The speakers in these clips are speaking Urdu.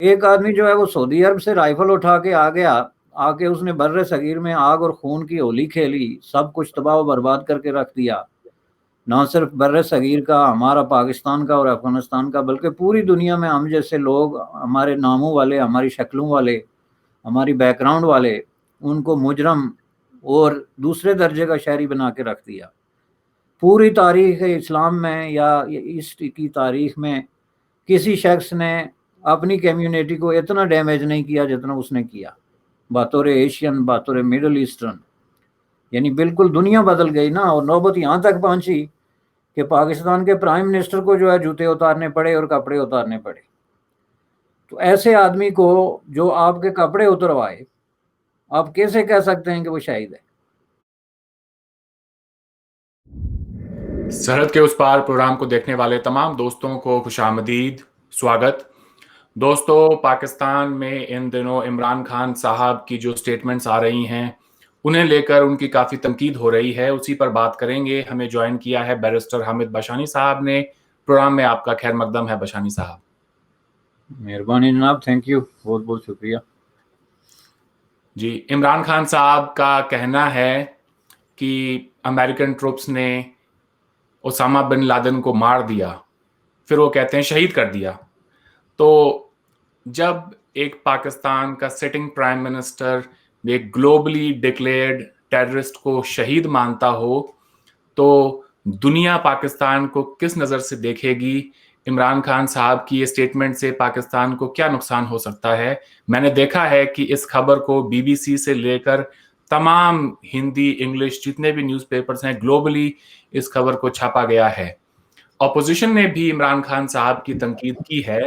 ایک آدمی جو ہے وہ سعودی عرب سے رائفل اٹھا کے آ گیا، آ کے اس نے بر صغیر میں آگ اور خون کی ہولی کھیلی، سب کچھ تباہ و برباد کر کے رکھ دیا، نہ صرف بر صغیر کا، ہمارا پاکستان کا اور افغانستان کا، بلکہ پوری دنیا میں ہم جیسے لوگ، ہمارے ناموں والے، ہماری شکلوں والے، ہماری بیک گراؤنڈ والے، ان کو مجرم اور دوسرے درجے کا شہری بنا کے رکھ دیا۔ پوری تاریخ اسلام میں یا اس کی تاریخ میں کسی شخص نے اپنی کمیونٹی کو اتنا ڈیمیج نہیں کیا جتنا اس نے کیا، بطور ایشین، بطور مڈل ایسٹرن۔ یعنی بالکل دنیا بدل گئی نا، اور نوبت یہاں تک پہنچی کہ پاکستان کے پرائم منسٹر کو جو ہے جوتے اتارنے پڑے اور کپڑے اتارنے پڑے۔ تو ایسے آدمی کو جو آپ کے کپڑے اتروائے، آپ کیسے کہہ سکتے ہیں کہ وہ شہید ہے؟ سرحد کے اس پار پروگرام کو دیکھنے والے تمام دوستوں کو خوش آمدید، سواگت۔ دوستو، پاکستان میں ان دنوں عمران خان صاحب کی جو سٹیٹمنٹس آ رہی ہیں انہیں لے کر ان کی کافی تنقید ہو رہی ہے، اسی پر بات کریں گے۔ ہمیں جوائن کیا ہے بیرسٹر حامد باشانی صاحب نے۔ پروگرام میں آپ کا خیر مقدم ہے باشانی صاحب۔ مہربانی جناب، تھینک یو، بہت بہت شکریہ۔ جی، عمران خان صاحب کا کہنا ہے کہ امریکن ٹروپس نے اسامہ بن لادن کو مار دیا، پھر وہ کہتے ہیں شہید کر دیا۔ تو جب ایک پاکستان کا سٹنگ پرائم منسٹر ایک گلوبلی ڈکلیئرڈ ٹیررسٹ کو شہید مانتا ہو تو دنیا پاکستان کو کس نظر سے دیکھے گی؟ عمران خان صاحب کی یہ سٹیٹمنٹ سے پاکستان کو کیا نقصان ہو سکتا ہے؟ میں نے دیکھا ہے کہ اس خبر کو بی بی سی سے لے کر تمام ہندی، انگلش جتنے بھی نیوز پیپرز ہیں گلوبلی اس خبر کو چھاپا گیا ہے۔ اپوزیشن نے بھی عمران خان صاحب کی تنقید کی ہے۔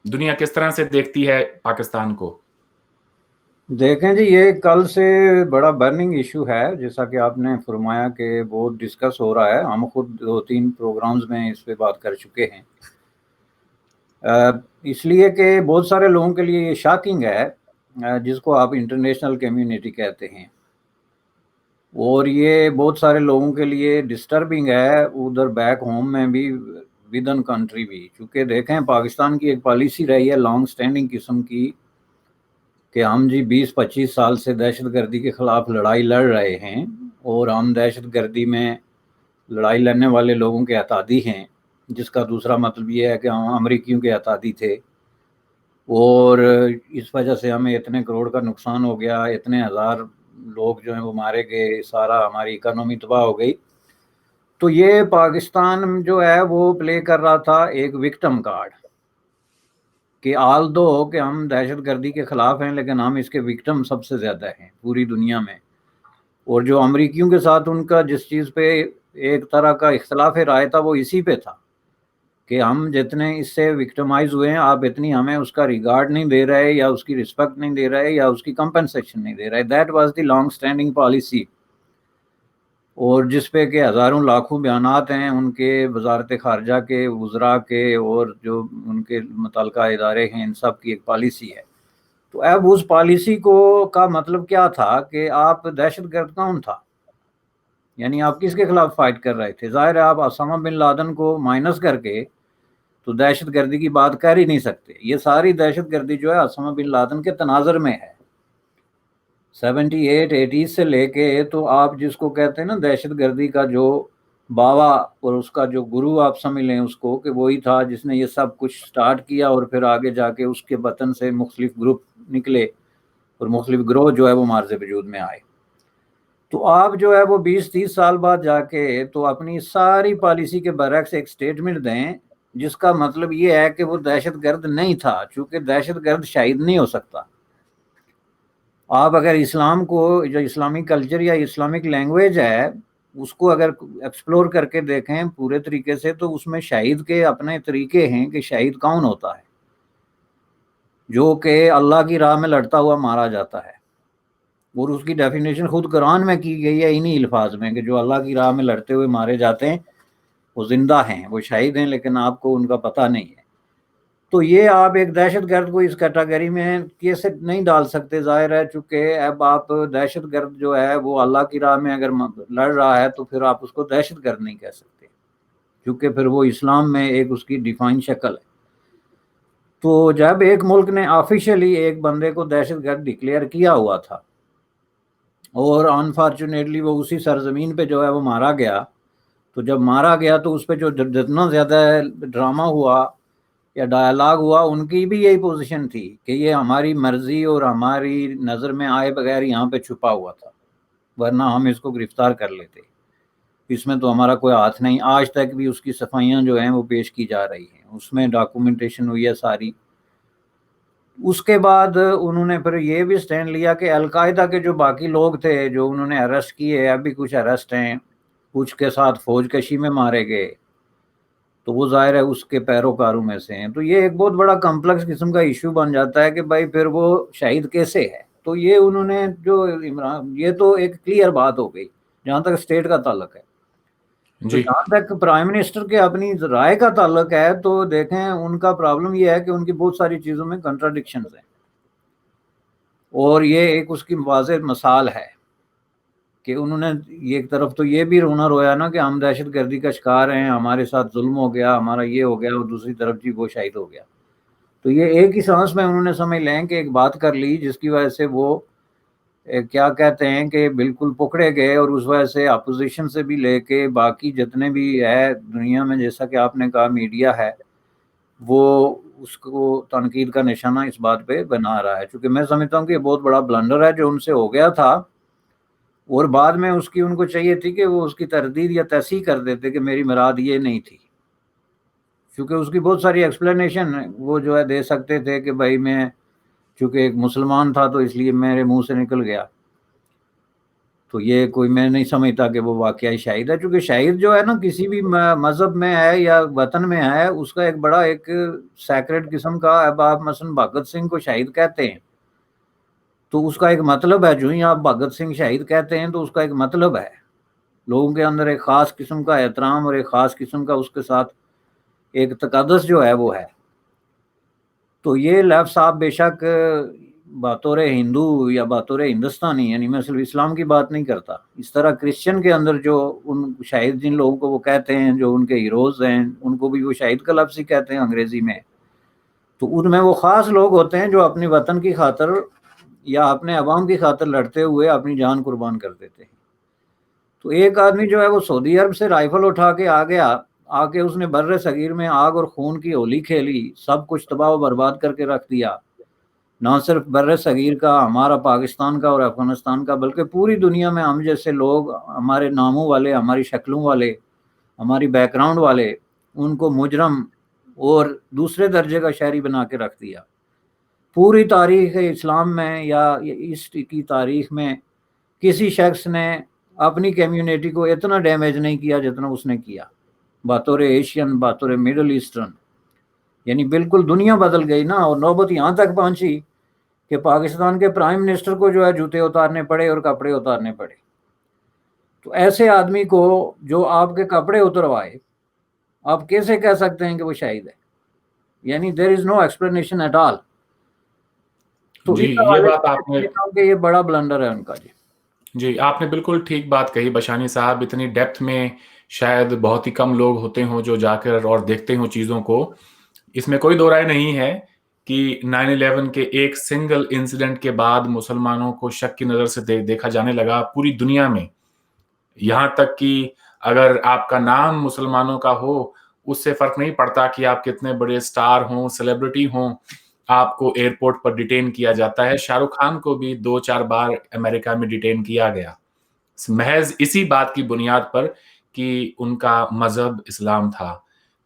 دنیا کس طرح سے دیکھتی ہے پاکستان کو؟ دیکھیں جی، یہ کل سے بڑا برننگ ایشو ہے، جیسا کہ آپ نے فرمایا کہ بہت ڈسکس ہو رہا ہے۔ ہم خود 2-3 پروگرامز میں اس پہ بات کر چکے ہیں، اس لیے کہ بہت سارے لوگوں کے لیے یہ شاکنگ ہے، جس کو آپ انٹرنیشنل کمیونٹی کہتے ہیں، اور یہ بہت سارے لوگوں کے لیے ڈسٹربنگ ہے، ادھر بیک ہوم میں بھی، ود ان کنٹری بھی۔ چونکہ دیکھیں، پاکستان کی ایک پالیسی رہی ہے لانگ سٹینڈنگ قسم کی کہ ہم جی 20-25 سال سے دہشت گردی کے خلاف لڑائی لڑ رہے ہیں، اور ہم دہشت گردی میں لڑائی لڑنے والے لوگوں کے احتیاطی ہیں، جس کا دوسرا مطلب یہ ہے کہ ہم امریکیوں کے احتیاطی تھے، اور اس وجہ سے ہمیں اتنے کروڑ کا نقصان ہو گیا، اتنے ہزار لوگ جو ہیں وہ مارے گئے، سارا ہماری اکانومی تباہ ہو گئی۔ تو یہ پاکستان جو ہے وہ پلے کر رہا تھا ایک وکٹم کارڈ، کہ آل دو کہ ہم دہشت گردی کے خلاف ہیں لیکن ہم اس کے وکٹم سب سے زیادہ ہیں پوری دنیا میں۔ اور جو امریکیوں کے ساتھ ان کا جس چیز پہ ایک طرح کا اختلاف رائے تھا وہ اسی پہ تھا کہ ہم جتنے اس سے وکٹمائز ہوئے ہیں، آپ اتنی ہمیں اس کا ریگارڈ نہیں دے رہے، یا اس کی رسپیکٹ نہیں دے رہے، یا اس کی کمپنسیشن نہیں دے رہے۔ That was the long standing policy, اور جس پہ کہ ہزاروں لاکھوں بیانات ہیں ان کے وزارت خارجہ کے، وزراء کے، اور جو ان کے متعلقہ ادارے ہیں، ان سب کی ایک پالیسی ہے۔ تو اب اس پالیسی کو کا مطلب کیا تھا کہ آپ دہشت گرد کون تھا، یعنی آپ کس کے خلاف فائٹ کر رہے تھے؟ ظاہر ہے آپ اسامہ بن لادن کو مائنس کر کے تو دہشت گردی کی بات کر ہی نہیں سکتے۔ یہ ساری دہشت گردی جو ہے اسامہ بن لادن کے تناظر میں ہے، 78-80 سے لے کے، تو آپ جس کو کہتے ہیں نا دہشت گردی کا جو باوا اور اس کا جو گرو آپ سمجھ لیں اس کو، کہ وہی تھا جس نے یہ سب کچھ سٹارٹ کیا، اور پھر آگے جا کے اس کے وطن سے مختلف گروپ نکلے اور مختلف گروہ جو ہے وہ مارز وجود میں آئے۔ تو آپ جو ہے وہ 20-30 سال بعد جا کے تو اپنی ساری پالیسی کے برعکس ایک سٹیٹمنٹ دیں جس کا مطلب یہ ہے کہ وہ دہشت گرد نہیں تھا، چونکہ دہشت گرد شہید نہیں ہو سکتا۔ آپ اگر اسلام کو، جو اسلامی کلچر یا اسلامک لینگویج ہے، اس کو اگر ایکسپلور کر کے دیکھیں پورے طریقے سے، تو اس میں شہید کے اپنے طریقے ہیں کہ شہید کون ہوتا ہے، جو کہ اللہ کی راہ میں لڑتا ہوا مارا جاتا ہے، اور اس کی ڈیفینیشن خود قرآن میں کی گئی ہے انہی الفاظ میں، کہ جو اللہ کی راہ میں لڑتے ہوئے مارے جاتے ہیں وہ زندہ ہیں، وہ شہید ہیں، لیکن آپ کو ان کا پتہ نہیں ہے۔ تو یہ آپ ایک دہشت گرد کو اس کیٹیگری میں کیسے نہیں ڈال سکتے؟ ظاہر ہے چونکہ اب آپ دہشت گرد جو ہے وہ اللہ کی راہ میں اگر لڑ رہا ہے تو پھر آپ اس کو دہشت گرد نہیں کہہ سکتے، کیونکہ پھر وہ اسلام میں ایک اس کی ڈیفائن شکل ہے۔ تو جب ایک ملک نے آفیشلی ایک بندے کو دہشت گرد ڈکلیئر کیا ہوا تھا اور انفارچونیٹلی وہ اسی سرزمین پہ جو ہے وہ مارا گیا، تو جب مارا گیا تو اس پہ جو جتنا زیادہ ڈرامہ ہوا یا ڈائلاگ ہوا، ان کی بھی یہی پوزیشن تھی کہ یہ ہماری مرضی اور ہماری نظر میں آئے بغیر یہاں پہ چھپا ہوا تھا، ورنہ ہم اس کو گرفتار کر لیتے، اس میں تو ہمارا کوئی ہاتھ نہیں۔ آج تک بھی اس کی صفائیاں جو ہیں وہ پیش کی جا رہی ہیں، اس میں ڈاکومنٹیشن ہوئی ہے ساری۔ اس کے بعد انہوں نے پھر یہ بھی سٹینڈ لیا کہ القاعدہ کے جو باقی لوگ تھے جو انہوں نے اریسٹ کیے، ابھی کچھ اریسٹ ہیں، کچھ کے ساتھ فوج کشی میں مارے گئے، تو وہ ظاہر ہے اس کے پیروکاروں میں سے ہیں۔ تو یہ ایک بہت بڑا کمپلیکس قسم کا ایشو بن جاتا ہے کہ بھائی پھر وہ شہید کیسے ہے۔ تو یہ انہوں نے جو عمران، یہ تو ایک کلیئر بات ہو گئی جہاں تک اسٹیٹ کا تعلق ہے۔ تو جی جہاں تک پرائم منسٹر کے اپنی رائے کا تعلق ہے تو دیکھیں ان کا پرابلم یہ ہے کہ ان کی بہت ساری چیزوں میں کنٹراڈکشنز ہیں، اور یہ ایک اس کی واضح مثال ہے کہ انہوں نے ایک طرف تو یہ بھی رونا رویا نا کہ ہم دہشت گردی کا شکار ہیں، ہمارے ساتھ ظلم ہو گیا، ہمارا یہ ہو گیا، اور دوسری طرف جی وہ شہید ہو گیا۔ تو یہ ایک ہی سانس میں انہوں نے سمجھ لیں کہ ایک بات کر لی جس کی وجہ سے وہ کیا کہتے ہیں کہ بالکل پکڑے گئے، اور اس وجہ سے اپوزیشن سے بھی لے کے باقی جتنے بھی ہے دنیا میں، جیسا کہ آپ نے کہا میڈیا ہے، وہ اس کو تنقید کا نشانہ اس بات پہ بنا رہا ہے۔ چونکہ میں سمجھتا ہوں کہ یہ بہت بڑا بلنڈر ہے جو ان سے ہو گیا تھا، اور بعد میں اس کی ان کو چاہیے تھی کہ وہ اس کی تردید یا تصحیح کر دیتے کہ میری مراد یہ نہیں تھی، کیونکہ اس کی بہت ساری ایکسپلینیشن وہ جو ہے دے سکتے تھے کہ بھائی میں چونکہ ایک مسلمان تھا تو اس لیے میرے منہ سے نکل گیا۔ تو یہ کوئی میں نہیں سمجھتا کہ وہ واقعی شہید ہے، چونکہ شہید جو ہے نا کسی بھی مذہب میں ہے یا وطن میں ہے، اس کا ایک بڑا ایک سیکرٹ قسم کا، اب آپ مثلا بھگت سنگھ کو شہید کہتے ہیں تو اس کا ایک مطلب ہے، جو ہی آپ بھگت سنگھ شہید کہتے ہیں تو اس کا ایک مطلب ہے، لوگوں کے اندر ایک خاص قسم کا احترام اور ایک خاص قسم کا اس کے ساتھ ایک تقدس جو ہے وہ ہے۔ تو یہ لیفٹ صاحب بے شک بطور ہندو یا بطور ہندوستانی، یعنی میں صرف اسلام کی بات نہیں کرتا، اس طرح کرسچن کے اندر جو ان شہید جن لوگوں کو وہ کہتے ہیں جو ان کے ہیروز ہیں، ان کو بھی وہ شہید کا لفظ ہی کہتے ہیں انگریزی میں۔ تو ان میں وہ خاص لوگ ہوتے ہیں جو اپنی وطن کی خاطر یا اپنے عوام کی خاطر لڑتے ہوئے اپنی جان قربان کر دیتے ہیں۔ تو ایک آدمی جو ہے وہ سعودی عرب سے رائفل اٹھا کے آ گیا، آ کے اس نے بر صغیر میں آگ اور خون کی ہولی کھیلی، سب کچھ تباہ و برباد کر کے رکھ دیا، نہ صرف بر صغیر کا، ہمارا پاکستان کا اور افغانستان کا، بلکہ پوری دنیا میں ہم جیسے لوگ، ہمارے ناموں والے، ہماری شکلوں والے، ہماری بیک گراؤنڈ والے، ان کو مجرم اور دوسرے درجے کا شہری بنا کے رکھ دیا۔ پوری تاریخ اسلام میں یا اس کی تاریخ میں کسی شخص نے اپنی کمیونٹی کو اتنا ڈیمیج نہیں کیا جتنا اس نے کیا، بطور ایشین، بطور مڈل ایسٹرن، یعنی بالکل دنیا بدل گئی نا۔ اور نوبت یہاں تک پہنچی کہ پاکستان کے پرائم منسٹر کو جو ہے جوتے اتارنے پڑے اور کپڑے اتارنے پڑے۔ تو ایسے آدمی کو جو آپ کے کپڑے اتروائے، آپ کیسے کہہ سکتے ہیں کہ وہ شہید ہے؟ یعنی دیر از نو ایکسپلینیشن ایٹ آل۔ تو جی اس یہ حوالے بات آپ نے، سے کہ یہ بڑا بلنڈر ہے ان کا۔ جی آپ نے بالکل ٹھیک بات کہی بشانی صاحب، اتنی ڈیپتھ میں شاید بہت ہی کم لوگ ہوتے ہوں جو جا کر اور دیکھتے ہوں چیزوں کو۔ اس میں کوئی دو رائے نہیں ہے کہ 9/11 کے ایک سنگل انسیڈنٹ کے بعد مسلمانوں کو شک کی نظر سے دیکھا جانے لگا پوری دنیا میں، یہاں تک کہ اگر آپ کا نام مسلمانوں کا ہو، اس سے فرق نہیں پڑتا کہ آپ کتنے بڑے سٹار ہوں، سیلیبریٹی ہوں، آپ کو ایئرپورٹ پر ڈیٹین کیا جاتا ہے۔ شاہ رخ خان کو بھی 2-4 بار امریکہ میں ڈیٹین کیا گیا، محض اسی بات کی بنیاد پر کہ ان کا مذہب اسلام تھا۔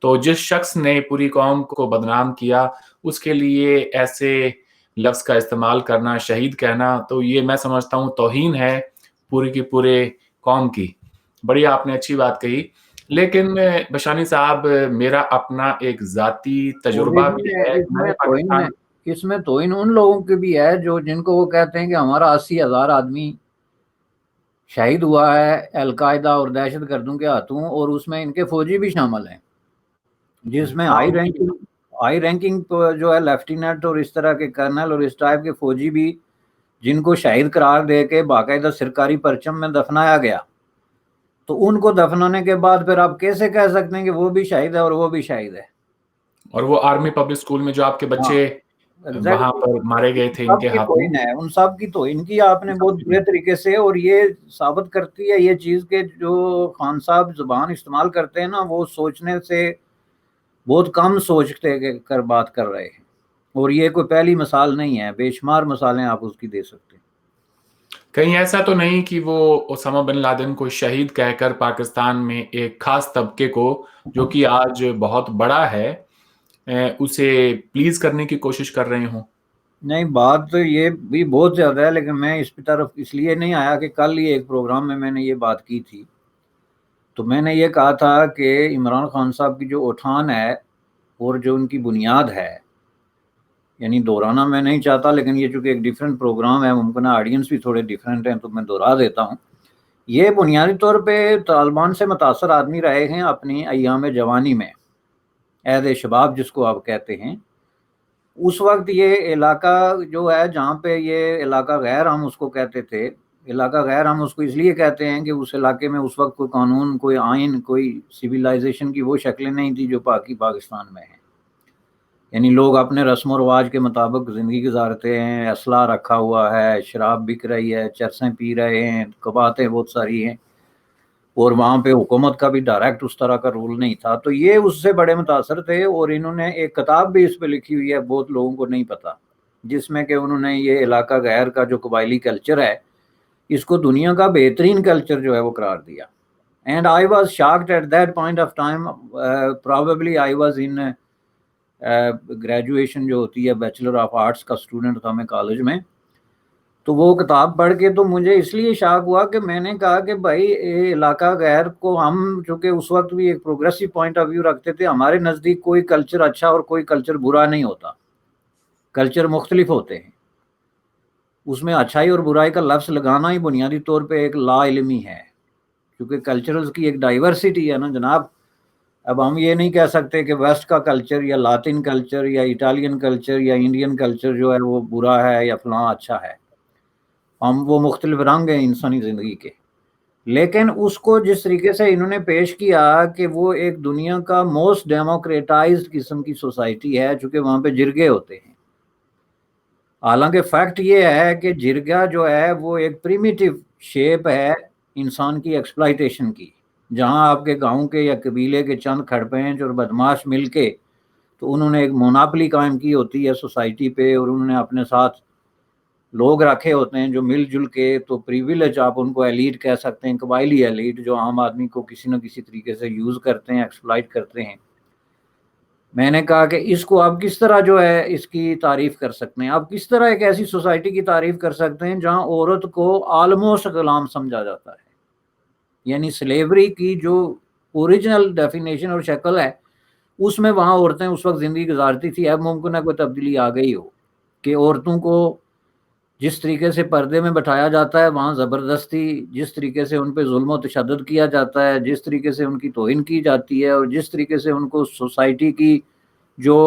تو جس شخص نے پوری قوم کو بدنام کیا، اس کے لیے ایسے لفظ کا استعمال کرنا، شہید کہنا، تو یہ میں سمجھتا ہوں توہین ہے پوری کی پورے قوم کی۔ بڑی آپ نے اچھی بات کہی، لیکن بشانی صاحب میرا اپنا ایک ذاتی اور تجربہ بھی ہے۔ میں نے پاکستان، اس میں توہین ان لوگوں کے بھی ہے جو جن کو وہ کہتے ہیں کہ ہمارا 80,000 آدمی شہید ہوا ہے القاعدہ اور دہشت گردوں کے ہاتھوں، اور اس میں ان کے فوجی بھی شامل ہیں، جس میں ہائی رینکنگ جو ہے لیفٹیننٹ اور اس طرح کے کرنل اور اس ٹائپ کے فوجی بھی، جن کو شہید قرار دے کے باقاعدہ سرکاری پرچم میں دفنایا گیا۔ تو ان کو دفنانے کے بعد پھر آپ کیسے کہہ سکتے ہیں کہ وہ بھی شہید ہے اور وہ بھی شہید ہے؟ اور وہ آرمی پبلک اسکول میں جو آپ کے ہاں بچے وہاں ایگزیکٹلی، پر مارے گئے تھے ان سب کے کی ہاتھوں. توہین ہے، ان سب کی توہین کی آپ نے بہت برے طریقے سے، اور یہ ثابت کرتی ہے یہ چیز کہ جو خان صاحب زبان استعمال کرتے ہیں نا، وہ سوچنے سے بہت کم سوچتے کر بات کر رہے ہیں، اور یہ کوئی پہلی مثال نہیں ہے، بے شمار مثالیں آپ اس کی دے سکتے ہیں. کہیں ایسا تو نہیں کہ وہ اسامہ بن لادن کو شہید کہہ کر پاکستان میں ایک خاص طبقے کو جو کہ آج بہت بڑا ہے اسے پلیز کرنے کی کوشش کر رہے ہوں؟ نہیں، بات تو یہ بھی بہت زیادہ ہے، لیکن میں اس کی طرف اس لیے نہیں آیا کہ کل ہی ایک پروگرام میں نے یہ بات کی تھی، تو میں نے یہ کہا تھا کہ عمران خان صاحب کی جو اٹھان ہے اور جو ان کی بنیاد ہے، یعنی دہرانا میں نہیں چاہتا، لیکن یہ چونکہ ایک ڈیفرنٹ پروگرام ہے، ممکنہ آڈینس بھی تھوڑے ڈیفرنٹ ہیں تو میں دہرا دیتا ہوں. یہ بنیادی طور پہ طالبان سے متاثر آدمی رہے ہیں اپنی ایام جوانی میں، عہد شباب جس کو آپ کہتے ہیں. اس وقت یہ علاقہ جو ہے جہاں پہ یہ علاقہ غیر ہم اس کو کہتے تھے، علاقہ غیر ہم اس کو اس لیے کہتے ہیں کہ اس علاقے میں اس وقت کوئی قانون، کوئی آئین، کوئی سویلائزیشن کی وہ شکلیں نہیں تھی جو پاکستان میں ہیں. یعنی لوگ اپنے رسم و رواج کے مطابق زندگی گزارتے ہیں، اسلحہ رکھا ہوا ہے، شراب بک رہی ہے، چرسیں پی رہے ہیں، کباتیں بہت ساری ہیں، اور وہاں پہ حکومت کا بھی ڈائریکٹ اس طرح کا رول نہیں تھا. تو یہ اس سے بڑے متاثر تھے، اور انہوں نے ایک کتاب بھی اس پہ لکھی ہوئی ہے، بہت لوگوں کو نہیں پتا، جس میں کہ انہوں نے یہ علاقہ غیر کا جو قبائلی کلچر ہے اس کو دنیا کا بہترین کلچر جو ہے وہ قرار دیا. And I was shocked at that point of time. Probably I was in graduation جو ہوتی ہے، بیچلر آف آرٹس کا اسٹوڈنٹ تھا میں کالج میں. تو وہ کتاب پڑھ کے تو مجھے اس لیے شاک ہوا کہ میں نے کہا کہ بھائی یہ علاقہ غیر کو ہم چونکہ اس وقت بھی ایک پروگریسو پوائنٹ آف ویو رکھتے تھے، ہمارے نزدیک کوئی کلچر اچھا اور کوئی کلچر برا نہیں ہوتا، کلچر مختلف ہوتے ہیں. اس میں اچھائی اور برائی کا لفظ لگانا ہی بنیادی طور پہ ایک لا علمی ہے، کیونکہ کلچرز کی ایک ڈائیورسٹی ہے نا جناب. اب ہم یہ نہیں کہہ سکتے کہ ویسٹ کا کلچر یا لاطن کلچر یا اٹالین کلچر یا انڈین کلچر جو ہے وہ برا ہے یا فلاں اچھا ہے. ہم وہ مختلف رنگ ہیں انسانی زندگی کے. لیکن اس کو جس طریقے سے انہوں نے پیش کیا کہ وہ ایک دنیا کا موسٹ ڈیموکریٹائزڈ قسم کی سوسائٹی ہے، چونکہ وہاں پہ جرگے ہوتے ہیں. حالانکہ فیکٹ یہ ہے کہ جرگہ جو ہے وہ ایک پریمیٹیو شیپ ہے انسان کی ایکسپلائٹیشن کی، جہاں آپ کے گاؤں کے یا قبیلے کے چند کھڑپینچ اور بدماش مل کے تو انہوں نے ایک موناپلی قائم کی ہوتی ہے سوسائٹی پہ، اور انہوں نے اپنے ساتھ لوگ رکھے ہوتے ہیں جو مل جل کے، تو پریویلیج آپ ان کو ایلیٹ کہہ سکتے ہیں، قبائلی ایلیٹ، جو عام آدمی کو کسی نہ کسی طریقے سے یوز کرتے ہیں، ایکسپلائٹ کرتے ہیں. میں نے کہا کہ اس کو آپ کس طرح جو ہے اس کی تعریف کر سکتے ہیں، آپ کس طرح ایک ایسی سوسائٹی کی تعریف کر سکتے ہیں جہاں عورت کو آلموسٹ غلام سمجھا جاتا ہے. یعنی سلیوری کی جو اوریجنل ڈیفینیشن اور شکل ہے اس میں وہاں عورتیں اس وقت زندگی گزارتی تھی. اب ممکن ہے کوئی تبدیلی آ گئی ہو کہ عورتوں کو جس طریقے سے پردے میں بٹھایا جاتا ہے وہاں زبردستی، جس طریقے سے ان پہ ظلم و تشدد کیا جاتا ہے، جس طریقے سے ان کی توہین کی جاتی ہے، اور جس طریقے سے ان کو سوسائٹی کی جو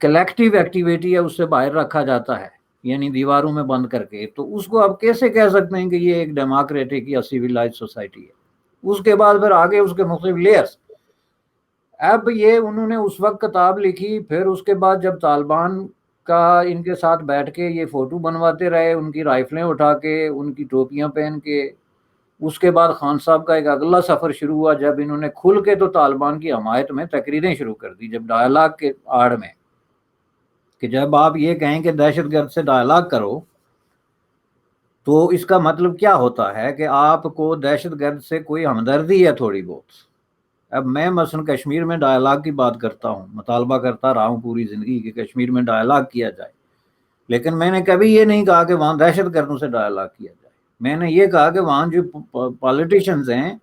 کلیکٹیو ایکٹیویٹی ہے اس سے باہر رکھا جاتا ہے، یعنی دیواروں میں بند کر کے، تو اس کو آپ کیسے کہہ سکتے ہیں کہ یہ ایک ڈیموکریٹک یا سیویلائز سوسائٹی ہے. اس کے بعد پھر آگے اس کے مختلف لیئرز. اب یہ انہوں نے اس وقت کتاب لکھی، پھر اس کے بعد جب طالبان کا ان کے ساتھ بیٹھ کے یہ فوٹو بنواتے رہے، ان کی رائفلیں اٹھا کے، ان کی ٹوپیاں پہن کے، اس کے بعد خان صاحب کا ایک اگلا سفر شروع ہوا جب انہوں نے کھل کے تو طالبان کی حمایت میں تقریریں شروع کر دی، جب ڈائلاگ کے آڑ میں، کہ جب آپ یہ کہیں کہ دہشت گرد سے ڈائلاگ کرو تو اس کا مطلب کیا ہوتا ہے کہ آپ کو دہشت گرد سے کوئی ہمدردی ہے تھوڑی بہت. اب میں مثلا کشمیر میں ڈائلاگ کی بات کرتا ہوں، مطالبہ کرتا رہا ہوں پوری زندگی کہ کشمیر میں ڈائلاگ کیا جائے، لیکن میں نے کبھی یہ نہیں کہا کہ وہاں دہشت گردوں سے ڈائلاگ کیا جائے. میں نے یہ کہا کہ وہاں جو پالیٹیشنز ہیں،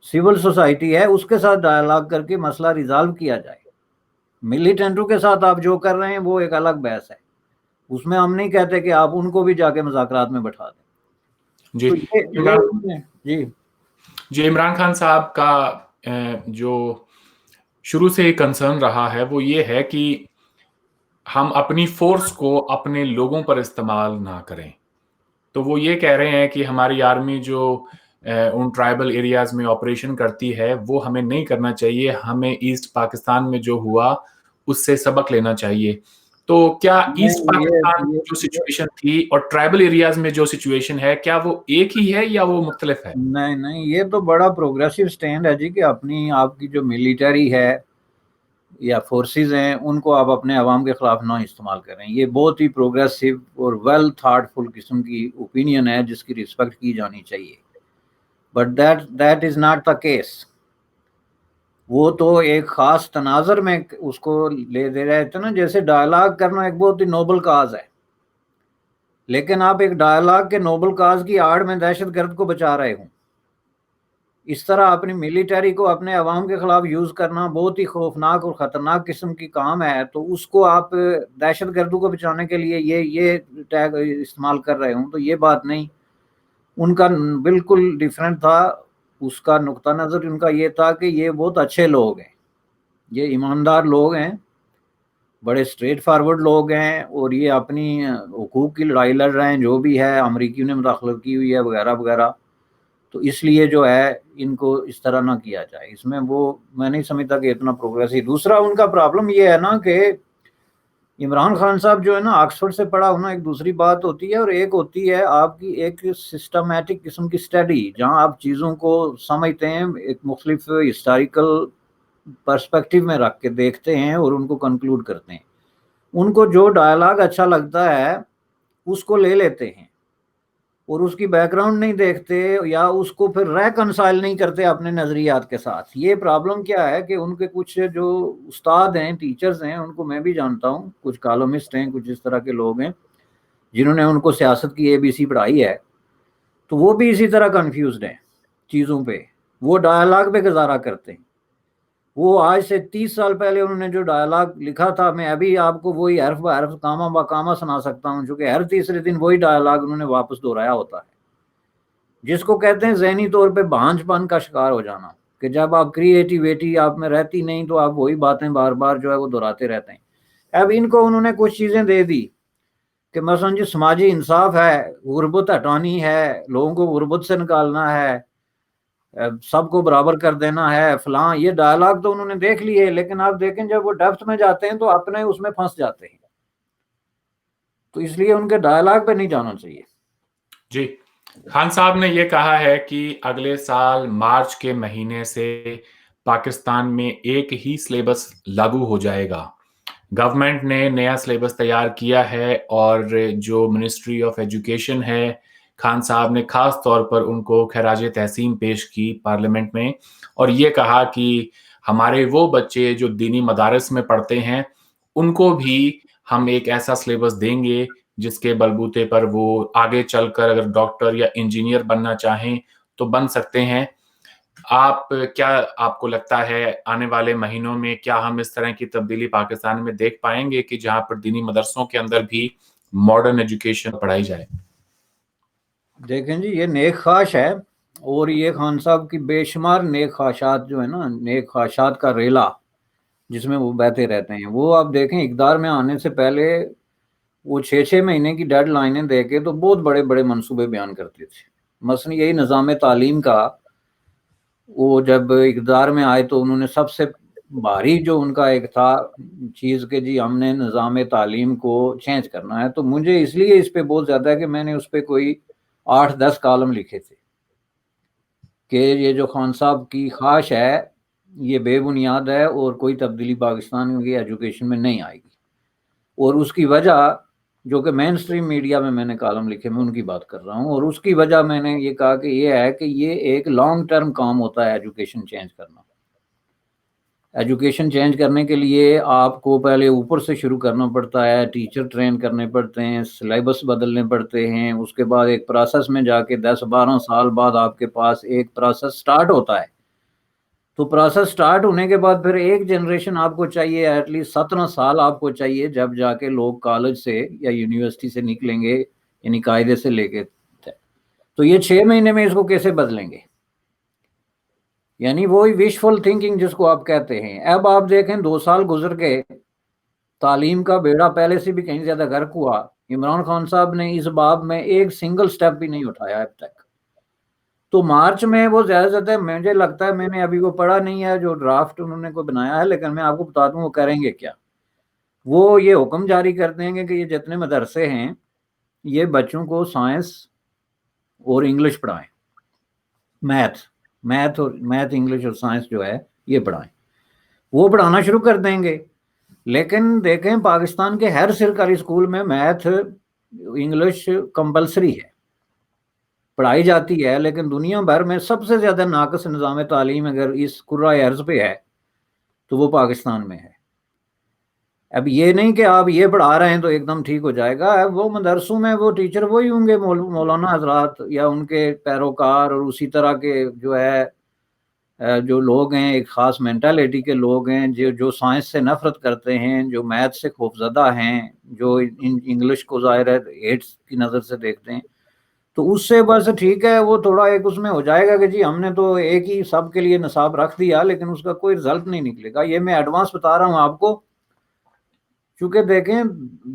سول سوسائٹی ہے، اس کے ساتھ ڈائلاگ کر کے مسئلہ ریزالو کیا جائے. ملیٹنٹوں کے ساتھ آپ جو کر رہے ہیں وہ ایک الگ بحث ہے، اس میں ہم نہیں کہتے کہ آپ ان کو بھی جا کے مذاکرات میں بٹھا دیں. جی جی جی عمران خان صاحب کا جو شروع سے ہی کنسرن رہا ہے وہ یہ ہے کہ ہم اپنی فورس کو اپنے لوگوں پر استعمال نہ کریں. تو وہ یہ کہہ رہے ہیں کہ ہماری آرمی جو ان ٹرائبل ایریاز میں آپریشن کرتی ہے وہ ہمیں نہیں کرنا چاہیے. ہمیں ایسٹ پاکستان میں جو ہوا اس سے سبق لینا چاہیے. تو کیا ایسٹ پاکستان جو سچویشن تھی اور ٹرائبل ایریاز میں جو سچویشن ہے کیا وہ ایک ہی ہے یا وہ مختلف ہے؟ نہیں یہ تو بڑا پروگریسو سٹینڈ ہے جی کہ اپنی آپ کی جو ملٹری ہے یا فورسز ہیں ان کو آپ اپنے عوام کے خلاف نہ استعمال کریں. یہ بہت ہی پروگریسو اور ویل تھاٹ فل قسم کی اوپینین ہے جس کی رسپیکٹ کی جانی چاہیے. But that is not the case. وہ تو ایک خاص تناظر میں اس کو لے دے رہے تھے نا. جیسے ڈائلاگ کرنا ایک بہت ہی نوبل کاز ہے، لیکن آپ ایک ڈائلاگ کے نوبل کاز کی آڑ میں دہشت گرد کو بچا رہے ہوں. اس طرح اپنی ملٹری کو اپنے عوام کے خلاف یوز کرنا بہت ہی خوفناک اور خطرناک قسم کی کام ہے. تو اس کو آپ دہشت گردوں کو بچانے کے لیے یہ ٹیگ استعمال کر رہے ہوں تو یہ بات نہیں. ان کا بالکل ڈیفرنٹ تھا. اس کا نقطہ نظر ان کا یہ تھا کہ یہ بہت اچھے لوگ ہیں، یہ ایماندار لوگ ہیں، بڑے اسٹریٹ فارورڈ لوگ ہیں، اور یہ اپنی حقوق کی لڑائی لڑ رہے ہیں جو بھی ہے. امریکیوں نے مداخلت کی ہوئی ہے وغیرہ وغیرہ. تو اس لیے جو ہے ان کو اس طرح نہ کیا جائے. اس میں وہ میں نہیں سمجھتا کہ اتنا پروگریس ہی. دوسرا ان کا پرابلم یہ ہے نا کہ عمران خان صاحب جو ہے نا آکسفورڈ سے پڑھا ہونا ایک دوسری بات ہوتی ہے، اور ایک ہوتی ہے آپ کی ایک سسٹمیٹک قسم کی اسٹڈی جہاں آپ چیزوں کو سمجھتے ہیں، ایک مختلف ہسٹوریکل پرسپیکٹیو میں رکھ کے دیکھتے ہیں اور ان کو کنکلوڈ کرتے ہیں. ان کو جو ڈائلاگ اچھا لگتا ہے اس کو لے لیتے ہیں اور اس کی بیک گراؤنڈ نہیں دیکھتے یا اس کو پھر ریکنسائل نہیں کرتے اپنے نظریات کے ساتھ. یہ پرابلم کیا ہے کہ ان کے کچھ جو استاد ہیں، ٹیچرز ہیں، ان کو میں بھی جانتا ہوں، کچھ کالمسٹ ہیں، کچھ اس طرح کے لوگ ہیں جنہوں نے ان کو سیاست کی ABC پڑھائی ہے، تو وہ بھی اسی طرح کنفیوزڈ ہیں چیزوں پہ. وہ ڈائلاگ پہ گزارا کرتے ہیں. وہ آج سے 30 سال پہلے انہوں نے جو ڈائلاگ لکھا تھا، میں ابھی آپ کو وہی حرف بہ حرف کامہ بہ کامہ سنا سکتا ہوں، چونکہ ہر تیسرے دن وہی ڈائلاگ انہوں نے واپس دہرایا ہوتا ہے، جس کو کہتے ہیں ذہنی طور پہ بھانج پن کا شکار ہو جانا، کہ جب آپ کریٹیویٹی آپ میں رہتی نہیں تو آپ وہی باتیں بار بار جو ہے وہ دہراتے رہتے ہیں. اب ان کو انہوں نے کچھ چیزیں دے دی کہ مثلا جی سماجی انصاف ہے، غربت ہٹانی ہے، لوگوں کو غربت سے نکالنا ہے، سب کو برابر کر دینا ہے، فلاں. یہ ڈائلاگ تو انہوں نے دیکھ لیے، لیکن آپ دیکھیں جب وہ ڈیپتھ میں جاتے ہیں تو اپنے اس میں پھنس جاتے ہیں. تو اس لیے ان کے ڈائلاگ پہ نہیں جانا چاہیے. جی، خان صاحب نے یہ کہا ہے کہ اگلے سال مارچ کے مہینے سے پاکستان میں ایک ہی سلیبس لاگو ہو جائے گا. گورنمنٹ نے نیا سلیبس تیار کیا ہے اور جو منسٹری آف ایجوکیشن ہے، خان صاحب نے خاص طور پر ان کو خراج تحسین پیش کی پارلیمنٹ میں، اور یہ کہا کہ ہمارے وہ بچے جو دینی مدارس میں پڑھتے ہیں ان کو بھی ہم ایک ایسا سلیبس دیں گے جس کے بلبوتے پر وہ آگے چل کر اگر ڈاکٹر یا انجینئر بننا چاہیں تو بن سکتے ہیں. آپ کو لگتا ہے آنے والے مہینوں میں کیا ہم اس طرح کی تبدیلی پاکستان میں دیکھ پائیں گے کہ جہاں پر دینی مدرسوں کے اندر بھی ماڈرن ایجوکیشن پڑھائی جائے؟ دیکھیں جی، یہ نیک خواہش ہے، اور یہ خان صاحب کی بے شمار نیک خواہشات جو ہے نا، نیک خواہشات کا ریلا جس میں وہ بہتے رہتے ہیں. وہ آپ دیکھیں اقتدار میں آنے سے پہلے وہ 6 مہینے کی ڈیڈ لائنیں دے کے تو بہت بڑے بڑے منصوبے بیان کرتے تھے. مثلا یہی نظام تعلیم کا، وہ جب اقتدار میں آئے تو انہوں نے سب سے بھاری جو ان کا ایک تھا چیز کہ جی ہم نے نظام تعلیم کو چینج کرنا ہے. تو مجھے اس لیے اس پہ بہت زیادہ ہے کہ میں نے اس پہ کوئی 8-10 کالم لکھے تھے کہ یہ جو خان صاحب کی خواہش ہے یہ بے بنیاد ہے اور کوئی تبدیلی پاکستان کی ایجوکیشن میں نہیں آئے گی. اور اس کی وجہ جو کہ مین سٹریم میڈیا میں نے کالم لکھے، میں ان کی بات کر رہا ہوں، اور اس کی وجہ میں نے یہ کہا کہ یہ ہے کہ یہ ایک لانگ ٹرم کام ہوتا ہے ایجوکیشن چینج کرنا. ایجوکیشن چینج کرنے کے لیے آپ کو پہلے اوپر سے شروع کرنا پڑتا ہے، ٹیچر ٹرین کرنے پڑتے ہیں، سلیبس بدلنے پڑتے ہیں، اس کے بعد ایک پروسیس میں جا کے 10-12 سال بعد آپ کے پاس ایک پروسیس سٹارٹ ہوتا ہے. تو پروسیس سٹارٹ ہونے کے بعد پھر ایک جنریشن آپ کو چاہیے، ایٹ لیسٹ 17 سال آپ کو چاہیے جب جا کے لوگ کالج سے یا یونیورسٹی سے نکلیں گے، یعنی قاعدے سے لے کے. تو یہ 6 مہینے میں اس کو کیسے بدلیں گے؟ یعنی وہی وشفل تھنکنگ جس کو آپ کہتے ہیں. اب آپ دیکھیں 2 سال گزر کے تعلیم کا بیڑا پہلے سے بھی کہیں زیادہ غرق ہوا. عمران خان صاحب نے اس باب میں ایک سنگل سٹیپ بھی نہیں اٹھایا اب تک. تو مارچ میں وہ زیادہ مجھے لگتا ہے، میں نے ابھی وہ پڑھا نہیں ہے جو ڈرافٹ انہوں نے کو بنایا ہے، لیکن میں آپ کو بتا دوں وہ کریں گے کیا. وہ یہ حکم جاری کر دیں گے کہ یہ جتنے مدرسے ہیں یہ بچوں کو سائنس اور انگلش پڑھائیں، میتھ انگلش اور سائنس جو ہے یہ پڑھائیں، وہ پڑھانا شروع کر دیں گے۔ لیکن دیکھیں پاکستان کے ہر سرکاری اسکول میں میتھ انگلش کمپلسری ہے، پڑھائی جاتی ہے، لیکن دنیا بھر میں سب سے زیادہ ناقص نظام تعلیم اگر اس کرۂ ارض پہ ہے تو وہ پاکستان میں ہے۔ اب یہ نہیں کہ آپ یہ پڑھا رہے ہیں تو ایک دم ٹھیک ہو جائے گا، وہ مدرسوں میں وہ ٹیچر وہی ہوں گے، مولانا حضرات یا ان کے پیروکار، اور اسی طرح کے جو ہے جو لوگ ہیں ایک خاص مینٹالٹی کے لوگ ہیں جو سائنس سے نفرت کرتے ہیں، جو میتھ سے خوفزدہ ہیں، جو انگلش کو ظاہر ہے ایڈس کی نظر سے دیکھتے ہیں، تو اس سے بس ٹھیک ہے، وہ تھوڑا ایک اس میں ہو جائے گا کہ جی ہم نے تو ایک ہی سب کے لیے نصاب رکھ دیا، لیکن اس کا کوئی رزلٹ نہیں نکلے گا۔ یہ میں ایڈوانس بتا رہا ہوں آپ کو، چونکہ دیکھیں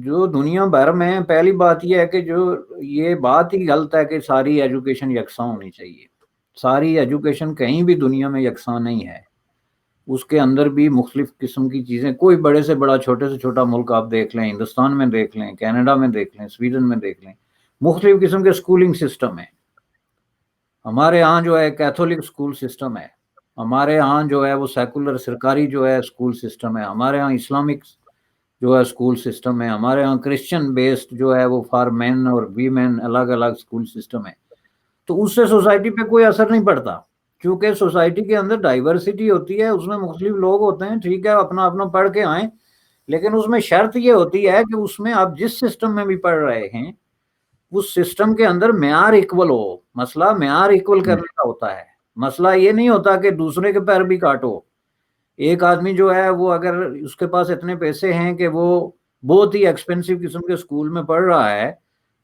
جو دنیا بھر میں پہلی بات یہ ہے کہ جو یہ بات ہی غلط ہے کہ ساری ایجوکیشن یکساں ہونی چاہیے۔ ساری ایجوکیشن کہیں بھی دنیا میں یکساں نہیں ہے، اس کے اندر بھی مختلف قسم کی چیزیں، کوئی بڑے سے بڑا چھوٹے سے چھوٹا ملک آپ دیکھ لیں، ہندوستان میں دیکھ لیں، کینیڈا میں دیکھ لیں، سویڈن میں دیکھ لیں، مختلف قسم کے اسکولنگ سسٹم ہیں۔ ہمارے ہاں جو ہے کیتھولک اسکول سسٹم ہے، ہمارے ہاں جو ہے وہ سیکولر سرکاری جو ہے اسکول سسٹم ہے، ہمارے ہاں اسلامک جو ہے اسکول سسٹم ہے، ہمارے ہاں کرسچن بیسڈ جو ہے وہ فار مین اور ویمن الگ الگ اسکول سسٹم ہے۔ تو اس سے سوسائٹی پہ کوئی اثر نہیں پڑتا، کیونکہ سوسائٹی کے اندر ڈائیورسٹی ہوتی ہے، اس میں مختلف لوگ ہوتے ہیں، ٹھیک ہے اپنا اپنا پڑھ کے آئیں، لیکن اس میں شرط یہ ہوتی ہے کہ اس میں آپ جس سسٹم میں بھی پڑھ رہے ہیں اس سسٹم کے اندر معیار ایکول ہو۔ مسئلہ معیار ایکول کرنے کا ہوتا ہے، مسئلہ یہ نہیں ہوتا کہ دوسرے کے پیر بھی کاٹو۔ ایک آدمی جو ہے وہ اگر اس کے پاس اتنے پیسے ہیں کہ وہ بہت ہی ایکسپینسو قسم کے اسکول میں پڑھ رہا ہے،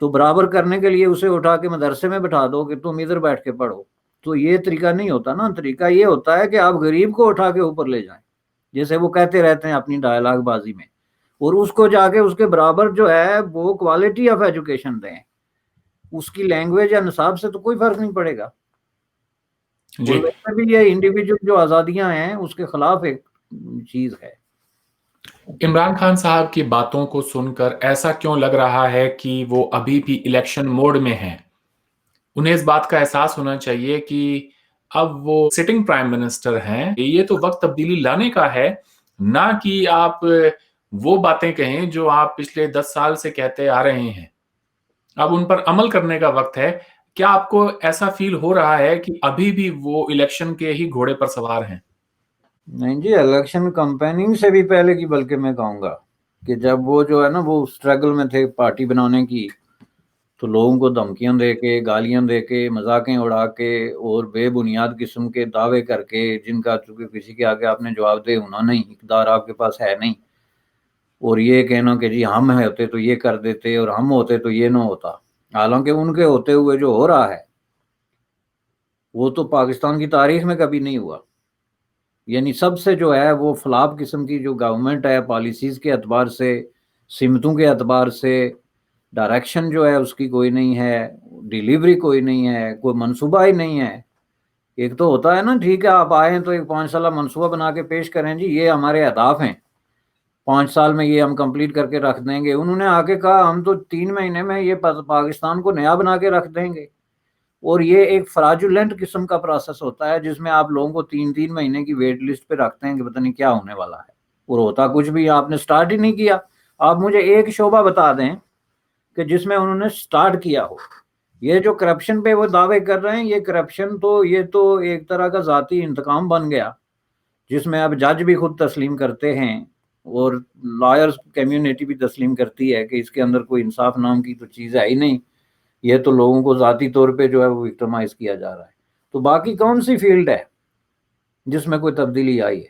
تو برابر کرنے کے لیے اسے اٹھا کے مدرسے میں بٹھا دو کہ تم ادھر بیٹھ کے پڑھو، تو یہ طریقہ نہیں ہوتا نا۔ طریقہ یہ ہوتا ہے کہ آپ غریب کو اٹھا کے اوپر لے جائیں، جیسے وہ کہتے رہتے ہیں اپنی ڈائلاگ بازی میں، اور اس کو جا کے اس کے برابر جو ہے وہ کوالٹی آف ایجوکیشن دیں، اس کی لینگویج یا نصاب سے تو کوئی فرق نہیں پڑے گا۔ جی اور ویسے بھی یہ انڈیویجول جو آزادیاں ہیں اس کے خلاف ایک چیز ہے۔ عمران خان صاحب کی باتوں کو سن کر ایسا کیوں لگ رہا ہے کہ وہ ابھی بھی الیکشن موڈ میں ہیں؟ انہیں اس بات کا احساس ہونا چاہیے کہ اب وہ سٹنگ پرائم منسٹر ہیں، یہ تو وقت تبدیلی لانے کا ہے، نہ کہ آپ وہ باتیں کہیں جو آپ پچھلے 10 سال سے کہتے آ رہے ہیں۔ اب ان پر عمل کرنے کا وقت ہے۔ کیا آپ کو ایسا فیل ہو رہا ہے کہ ابھی بھی وہ الیکشن کے ہی گھوڑے پر سوار ہیں؟ نہیں جی، الیکشن کمپیننگ سے بھی پہلے کی، بلکہ میں کہوں گا کہ جب وہ جو ہے نا وہ اسٹرگل میں تھے پارٹی بنانے کی، تو لوگوں کو دھمکیاں دے کے، گالیاں دے کے، مذاقیں اڑا کے اور بے بنیاد قسم کے دعوے کر کے، جن کا چونکہ کسی کے آگے آپ نے جواب دہ ہونا نہیں، اقتدار آپ کے پاس ہے نہیں، اور یہ کہنا کہ جی ہم ہوتے تو یہ کر دیتے اور ہم ہوتے تو یہ نہ ہوتا، حالانکہ ان کے ہوتے ہوئے جو ہو رہا ہے وہ تو پاکستان کی تاریخ میں کبھی نہیں ہوا۔ یعنی سب سے جو ہے وہ فلاپ قسم کی جو گورنمنٹ ہے، پالیسیز کے اعتبار سے، سمتوں کے اعتبار سے، ڈائریکشن جو ہے اس کی کوئی نہیں ہے، ڈیلیوری کوئی نہیں ہے، کوئی منصوبہ ہی نہیں ہے۔ ایک تو ہوتا ہے نا، ٹھیک ہے آپ آئیں تو ایک 5 سالہ منصوبہ بنا کے پیش کریں، جی یہ ہمارے اہداف ہیں، 5 سال میں یہ ہم کمپلیٹ کر کے رکھ دیں گے۔ انہوں نے آگے کہا ہم تو 3 مہینے میں یہ پاکستان کو نیا بنا کے رکھ دیں گے، اور یہ ایک فراجولنٹ قسم کا پروسیس ہوتا ہے جس میں آپ لوگوں کو 3 مہینے کی ویٹ لسٹ پہ رکھتے ہیں کہ پتہ نہیں کیا ہونے والا ہے، اور ہوتا کچھ بھی آپ نے سٹارٹ ہی نہیں کیا۔ آپ مجھے ایک شعبہ بتا دیں کہ جس میں انہوں نے سٹارٹ کیا ہو۔ یہ جو کرپشن پہ وہ دعوے کر رہے ہیں، یہ کرپشن تو یہ تو ایک طرح کا ذاتی انتقام بن گیا، جس میں اب جج بھی خود تسلیم کرتے ہیں اور لائرز کمیونٹی بھی تسلیم کرتی ہے کہ اس کے اندر کوئی انصاف نام کی تو چیز ہے ہی نہیں، یہ تو لوگوں کو ذاتی طور پہ جو ہے وہ وکٹمائز کیا جا رہا ہے۔ تو باقی کون سی فیلڈ ہے جس میں کوئی تبدیلی آئی ہے؟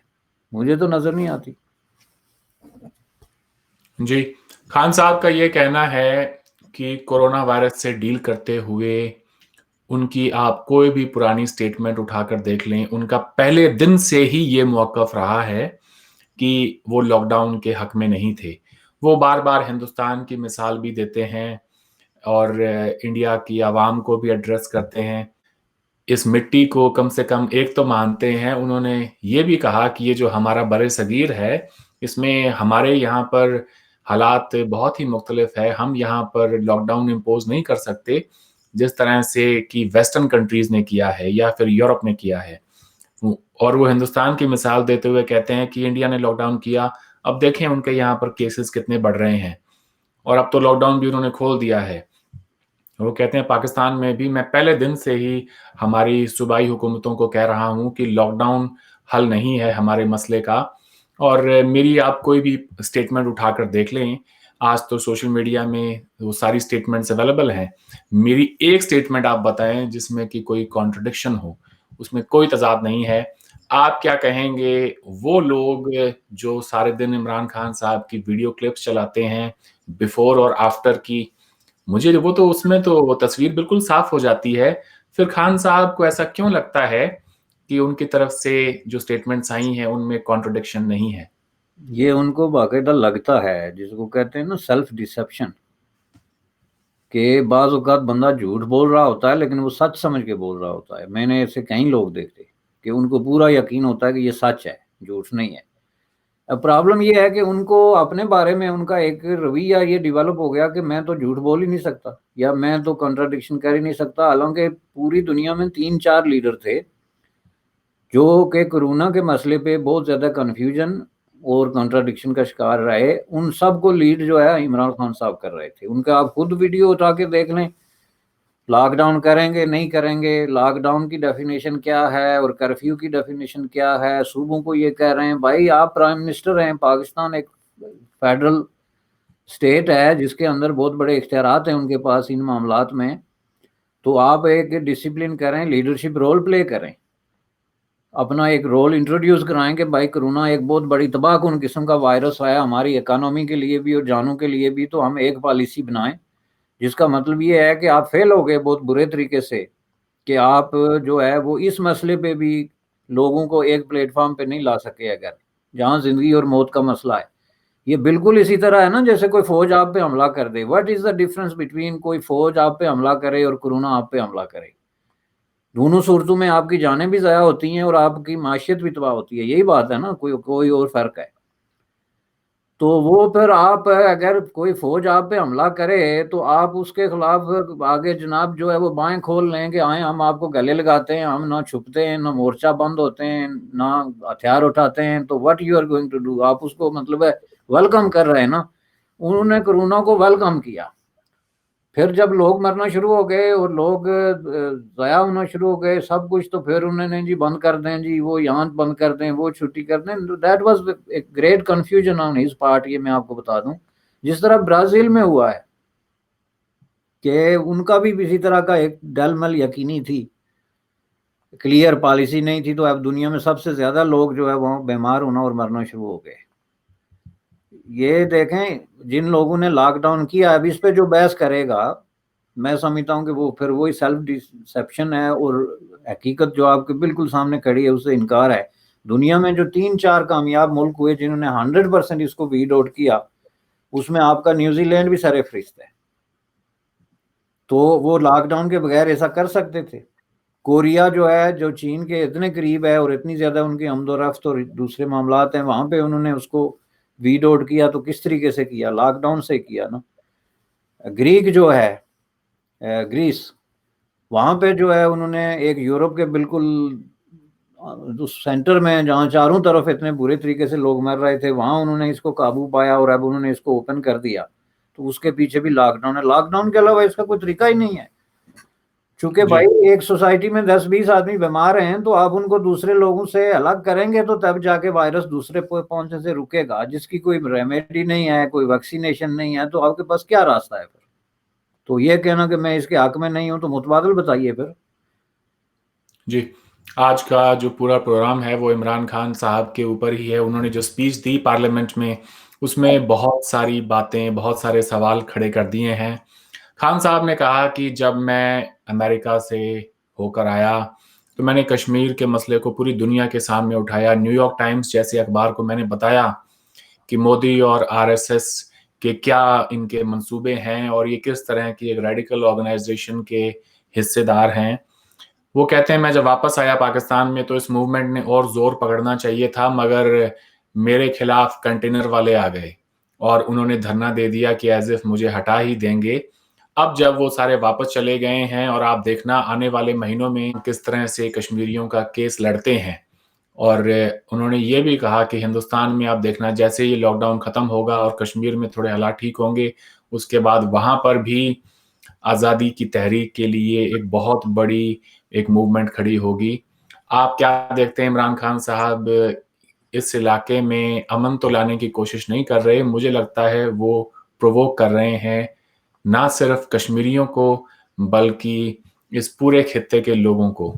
مجھے تو نظر نہیں آتی۔ جی، خان صاحب کا یہ کہنا ہے کہ کورونا وائرس سے ڈیل کرتے ہوئے ان کی آپ کوئی بھی پرانی سٹیٹمنٹ اٹھا کر دیکھ لیں، ان کا پہلے دن سے ہی یہ موقف رہا ہے کہ وہ لاک ڈاؤن کے حق میں نہیں تھے۔ وہ بار بار ہندوستان کی مثال بھی دیتے ہیں اور انڈیا کی عوام کو بھی ایڈریس کرتے ہیں۔ اس مٹی کو کم سے کم ایک تو مانتے ہیں۔ انہوں نے یہ بھی کہا کہ یہ جو ہمارا بر صغیر ہے اس میں ہمارے یہاں پر حالات بہت ہی مختلف ہے. ہم یہاں پر لاک ڈاؤن امپوز نہیں کر سکتے جس طرح سے کہ ویسٹرن کنٹریز نے کیا ہے یا پھر یورپ نے کیا ہے. اور وہ ہندوستان کی مثال دیتے ہوئے کہتے ہیں کہ انڈیا نے لاک ڈاؤن کیا, اب دیکھیں ان کے یہاں پر کیسز کتنے بڑھ رہے ہیں, اور اب تو لاک ڈاؤن بھی انہوں نے کھول دیا ہے. وہ کہتے ہیں پاکستان میں بھی میں پہلے دن سے ہی ہماری صوبائی حکومتوں کو کہہ رہا ہوں کہ لاک ڈاؤن حل نہیں ہے ہمارے مسئلے کا. اور میری آپ کوئی بھی اسٹیٹمنٹ اٹھا کر دیکھ لیں, آج تو سوشل میڈیا میں وہ ساری اسٹیٹمنٹس اویلیبل ہیں. میری ایک اسٹیٹمنٹ آپ بتائیں جس میں کہ کوئی کانٹرڈکشن ہو, اس میں کوئی تضاد نہیں ہے. آپ کیا کہیں گے وہ لوگ جو سارے دن عمران خان صاحب کی ویڈیو کلپس چلاتے ہیں بیفور اور آفٹر کی, مجھے وہ تو اس میں تو وہ تصویر بالکل صاف ہو جاتی ہے. پھر خان صاحب کو ایسا کیوں لگتا ہے کہ ان کی طرف سے جو سٹیٹمنٹس آئی ہیں ان میں کانٹرڈکشن نہیں ہے؟ یہ ان کو باقاعدہ لگتا ہے, جس کو کہتے ہیں نا سیلف ڈیسیپشن, کہ بعض اوقات بندہ جھوٹ بول رہا ہوتا ہے لیکن وہ سچ سمجھ کے بول رہا ہوتا ہے. میں نے ایسے کئی لوگ دیکھتے کہ ان کو پورا یقین ہوتا ہے کہ یہ سچ ہے, جھوٹ نہیں ہے. اب پرابلم یہ ہے کہ ان کو اپنے بارے میں ان کا ایک رویہ یہ ڈیولپ ہو گیا کہ میں تو جھوٹ بول ہی نہیں سکتا یا میں تو کنٹراڈکشن کر ہی نہیں سکتا. حالانکہ پوری دنیا میں 3-4 لیڈر تھے جو کہ کورونا کے مسئلے پہ بہت زیادہ کنفیوژن اور کنٹراڈکشن کا شکار رہے. ان سب کو لیڈ جو ہے عمران خان صاحب کر رہے تھے. ان کا آپ خود ویڈیو اٹھا کے دیکھ لیں, لاک ڈاؤن کریں گے نہیں کریں گے, لاک ڈاؤن کی ڈیفینیشن کیا ہے اور کرفیو کی ڈیفینیشن کیا ہے. صوبوں کو یہ کہہ رہے ہیں بھائی آپ پرائم منسٹر ہیں, پاکستان ایک فیڈرل اسٹیٹ ہے جس کے اندر بہت بڑے اختیارات ہیں ان کے پاس ان معاملات میں, تو آپ ایک ڈسپلن کریں, لیڈرشپ رول پلے کریں, اپنا ایک رول انٹروڈیوس کرائیں کہ بھائی کرونا ایک بہت بڑی تباہ کن قسم کا وائرس ہے ہماری اکانومی کے لیے بھی اور جانوں کے لیے بھی, تو ہم ایک پالیسی بنائیں جس کا مطلب یہ ہے کہ آپ فیل ہو گئے بہت برے طریقے سے, کہ آپ جو ہے وہ اس مسئلے پہ بھی لوگوں کو ایک پلیٹ فارم پہ نہیں لا سکے. اگر جہاں زندگی اور موت کا مسئلہ ہے, یہ بالکل اسی طرح ہے نا جیسے کوئی فوج آپ پہ حملہ کر دے. What is the difference between کوئی فوج آپ پہ حملہ کرے اور کورونا آپ پہ حملہ کرے؟ دونوں صورتوں میں آپ کی جانیں بھی ضائع ہوتی ہیں اور آپ کی معیشت بھی تباہ ہوتی ہے. یہی بات ہے نا, کوئی اور فرق ہے؟ تو وہ پھر آپ اگر کوئی فوج آپ پہ حملہ کرے تو آپ اس کے خلاف آگے جناب جو ہے وہ بائیں کھول لیں کہ آئیں ہم آپ کو گلے لگاتے ہیں, ہم نہ چھپتے ہیں, نہ مورچہ بند ہوتے ہیں, نہ ہتھیار اٹھاتے ہیں. تو what you are going to do? آپ اس کو مطلب ہے ویلکم کر رہے ہیں نا. انہوں نے کورونا کو ویلکم کیا. پھر جب لوگ مرنا شروع ہو گئے اور لوگ ضائع ہونا شروع ہو گئے سب کچھ, تو پھر انہوں نے جی بند کر دیں, جی وہ یہاں بند کر دیں, وہ چھٹی کر دیں. That was a great confusion on his part. یہ میں آپ کو بتا دوں جس طرح برازیل میں ہوا ہے کہ ان کا بھی اسی طرح کا ایک ڈل مل یقینی تھی, کلیئر پالیسی نہیں تھی, تو اب دنیا میں سب سے زیادہ لوگ جو ہے وہاں بیمار ہونا اور مرنا شروع ہو گئے. یہ دیکھیں جن لوگوں نے لاک ڈاؤن کیا, اب اس پہ جو بحث کرے گا میں سمجھتا ہوں کہ وہ پھر وہی سیلف ڈسیپشن ہے, اور حقیقت جو آپ کے بالکل سامنے کھڑی ہے اس سے انکار ہے. دنیا میں جو 3-4 کامیاب ملک ہوئے جنہوں نے 100% اس کو ویڈ آؤٹ کیا, اس میں آپ کا نیوزی لینڈ بھی سر فہرست ہے. تو وہ لاک ڈاؤن کے بغیر ایسا کر سکتے تھے. کوریا جو ہے جو چین کے اتنے قریب ہے اور اتنی زیادہ ان کی آمد و رفت اور دوسرے معاملات ہیں, وہاں پہ انہوں نے اس کو ویڈ آؤٹ کیا تو کس طریقے سے کیا؟ لاک ڈاؤن سے کیا نا. گریک جو ہے گریس, وہاں پہ جو ہے انہوں نے ایک یورپ کے بالکل سینٹر میں جہاں چاروں طرف اتنے برے طریقے سے لوگ مر رہے تھے, وہاں انہوں نے اس کو قابو پایا اور اب انہوں نے اس کو اوپن کر دیا. تو اس کے پیچھے بھی لاک ڈاؤن ہے. لاک ڈاؤن کے علاوہ اس کا کوئی طریقہ ہی نہیں ہے, چونکہ بھائی ایک سوسائٹی میں 10-20 آدمی بیمار ہیں تو آپ ان کو دوسرے لوگوں سے الگ کریں گے تو تب جا کے وائرس دوسرے پہنچنے سے رکے گا, جس کی کوئی ریمیڈی نہیں ہے, کوئی ویکسینیشن نہیں ہے. تو آپ کے پاس کیا راستہ ہے پھر؟ تو یہ کہنا کہ میں اس کے حق میں نہیں ہوں, تو متبادل بتائیے پھر. جی, آج کا جو پورا پروگرام ہے وہ عمران خان صاحب کے اوپر ہی ہے. انہوں نے جو اسپیچ دی پارلیمنٹ میں اس میں بہت ساری باتیں, بہت سارے سوال کھڑے کر دیے ہیں. خان صاحب نے کہا کہ جب میں امریکہ سے ہو کر آیا تو میں نے کشمیر کے مسئلے کو پوری دنیا کے سامنے اٹھایا. نیو یارک ٹائمز جیسے اخبار کو میں نے بتایا کہ مودی اور RSS کے کیا ان کے منصوبے ہیں اور یہ کس طرح کی ایک ریڈیکل آرگنائزیشن کے حصے دار ہیں. وہ کہتے ہیں میں جب واپس آیا پاکستان میں تو اس موومنٹ نے اور زور پکڑنا چاہیے تھا, مگر میرے خلاف کنٹینر والے آ گئے اور انہوں نے دھرنا دے دیا کہ ایز اف مجھے ہٹا ہی دیں گے. اب جب وہ سارے واپس چلے گئے ہیں اور آپ دیکھنا آنے والے مہینوں میں کس طرح سے کشمیریوں کا کیس لڑتے ہیں. اور انہوں نے یہ بھی کہا کہ ہندوستان میں آپ دیکھنا جیسے یہ لاک ڈاؤن ختم ہوگا اور کشمیر میں تھوڑے حالات ٹھیک ہوں گے، اس کے بعد وہاں پر بھی آزادی کی تحریک کے لیے ایک بہت بڑی ایک موومنٹ کھڑی ہوگی. آپ کیا دیکھتے ہیں عمران خان صاحب اس علاقے میں امن تو لانے کی کوشش نہیں کر رہے، مجھے لگتا ہے وہ پرووک کر رہے ہیں نہ صرف کشمیریوں کو بلکہ اس پورے خطے کے لوگوں کو.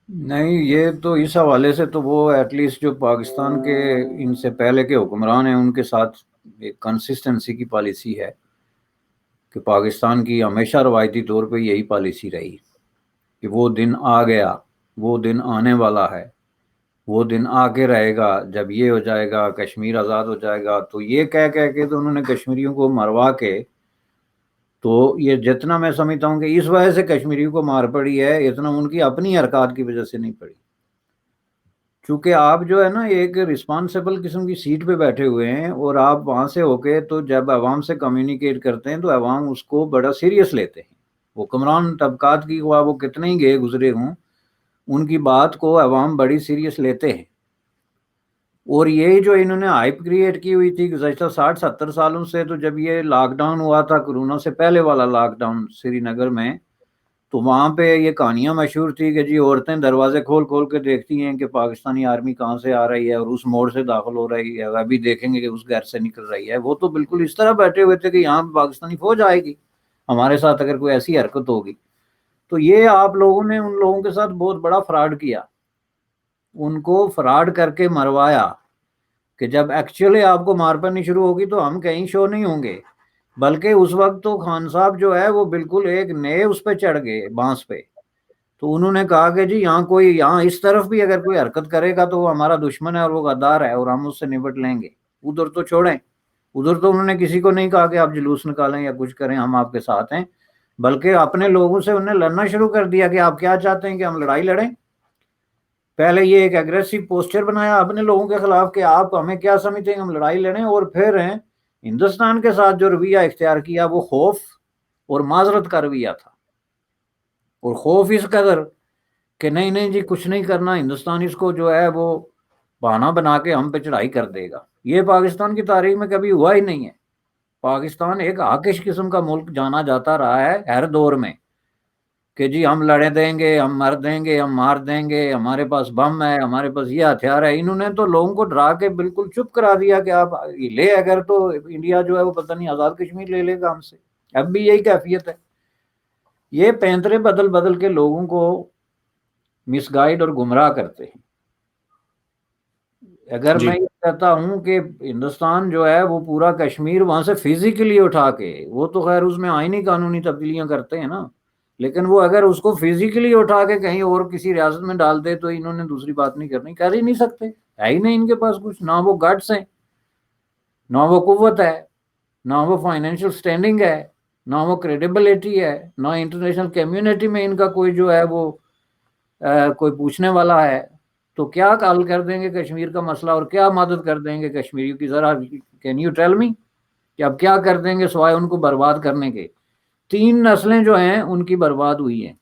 نہیں، یہ تو اس حوالے سے تو وہ ایٹ لیسٹ جو پاکستان کے ان سے پہلے کے حکمران ہیں ان کے ساتھ ایک کنسسٹنسی کی پالیسی ہے کہ پاکستان کی ہمیشہ روایتی طور پہ یہی پالیسی رہی کہ وہ دن آ گیا، وہ دن آنے والا ہے، وہ دن آ کے رہے گا جب یہ ہو جائے گا، کشمیر آزاد ہو جائے گا. تو یہ کہہ کے تو انہوں نے کشمیریوں کو مروا کے، تو یہ جتنا میں سمجھتا ہوں کہ اس وجہ سے کشمیریوں کو مار پڑی ہے، اتنا ان کی اپنی حرکات کی وجہ سے نہیں پڑی. چونکہ آپ جو ہے نا ایک رسپانسیبل قسم کی سیٹ پہ بیٹھے ہوئے ہیں اور آپ وہاں سے ہو کے تو جب عوام سے کمیونیکیٹ کرتے ہیں تو عوام اس کو بڑا سیریس لیتے ہیں. حکمران طبقات کی خواہ وہ کتنے ہی گئے گزرے ہوں، ان کی بات کو عوام بڑی سیریس لیتے ہیں. اور یہ جو انہوں نے ہائپ کریٹ کی ہوئی تھی گزشتہ 60-70 سالوں سے، تو جب یہ لاک ڈاؤن ہوا تھا کرونا سے پہلے والا لاک ڈاؤن سری نگر میں، تو وہاں پہ یہ کہانیاں مشہور تھی کہ جی عورتیں دروازے کھول کھول کے دیکھتی ہیں کہ پاکستانی آرمی کہاں سے آ رہی ہے اور اس موڑ سے داخل ہو رہی ہے، ابھی دیکھیں گے کہ اس گھر سے نکل رہی ہے. وہ تو بالکل اس طرح بیٹھے ہوئے تھے کہ یہاں پاکستانی فوج آئے گی ہمارے ساتھ اگر کوئی ایسی حرکت ہوگی. تو یہ آپ لوگوں نے ان لوگوں کے ساتھ بہت بڑا فراڈ کیا، ان کو فراڈ کر کے مروایا کہ جب ایکچولی آپ کو مار پڑنی شروع ہوگی تو ہم کہیں شو نہیں ہوں گے. بلکہ اس وقت تو خان صاحب جو ہے وہ بالکل ایک نئے اس پہ چڑھ گئے بانس پہ. تو انہوں نے کہا کہ جی یہاں اس طرف بھی اگر کوئی حرکت کرے گا تو وہ ہمارا دشمن ہے اور وہ غدار ہے اور ہم اس سے نپٹ لیں گے. ادھر تو چھوڑیں، ادھر تو انہوں نے کسی کو نہیں کہا کہ آپ جلوس نکالیں یا کچھ کریں، ہم آپ کے ساتھ ہیں، بلکہ اپنے لوگوں سے انہیں لڑنا شروع کر دیا کہ آپ کیا چاہتے ہیں کہ ہم لڑائی لڑیں. پہلے یہ ایک ایگریسو پوسچر بنایا اپنے لوگوں کے خلاف کہ آپ ہمیں کیا سمجھتے ہیں ہم لڑائی لڑیں، اور پھر ہندوستان کے ساتھ جو رویہ اختیار کیا وہ خوف اور معذرت کا رویہ تھا. اور خوف اس قدر کہ نہیں جی کچھ نہیں کرنا، ہندوستان اس کو جو ہے وہ بہانہ بنا کے ہم پہ چڑھائی کر دے گا. یہ پاکستان کی تاریخ میں کبھی ہوا ہی نہیں ہے. پاکستان ایک آکش قسم کا ملک جانا جاتا رہا ہے ہر دور میں کہ جی ہم لڑے دیں گے، ہم مر دیں گے، ہم مار دیں گے، ہمارے پاس بم ہے، ہمارے پاس یہ ہتھیار ہے. انہوں نے تو لوگوں کو ڈرا کے بالکل چپ کرا دیا کہ آپ لے اگر تو انڈیا جو ہے وہ پتہ نہیں آزاد کشمیر لے لے گا ہم سے. اب بھی یہی کیفیت ہے. یہ پینترے بدل بدل کے لوگوں کو مس گائیڈ اور گمراہ کرتے ہیں. اگر میں یہ کہتا ہوں کہ ہندوستان جو ہے وہ پورا کشمیر وہاں سے فزیکلی اٹھا کے، وہ تو خیر اس میں آئینی قانونی تبدیلیاں کرتے ہیں نا، لیکن وہ اگر اس کو فزیکلی اٹھا کے کہیں اور کسی ریاست میں ڈال دے تو انہوں نے دوسری بات نہیں کرنی، کر ہی نہیں سکتے، ہے ہی نہیں ان کے پاس کچھ، نہ وہ گٹس ہیں، نہ وہ قوت ہے، نہ وہ فائنینشیل سٹینڈنگ ہے، نہ وہ کریڈیبلٹی ہے، نہ انٹرنیشنل کمیونٹی میں ان کا کوئی جو ہے وہ کوئی پوچھنے والا ہے. تو کیا حل کر دیں گے کشمیر کا مسئلہ اور کیا مدد کر دیں گے کشمیریوں کی؟ ذرا کین یو ٹیل می کہ اب کیا کر دیں گے سوائے ان کو برباد کرنے کے؟ 3 نسلیں جو ہیں ان کی برباد ہوئی ہیں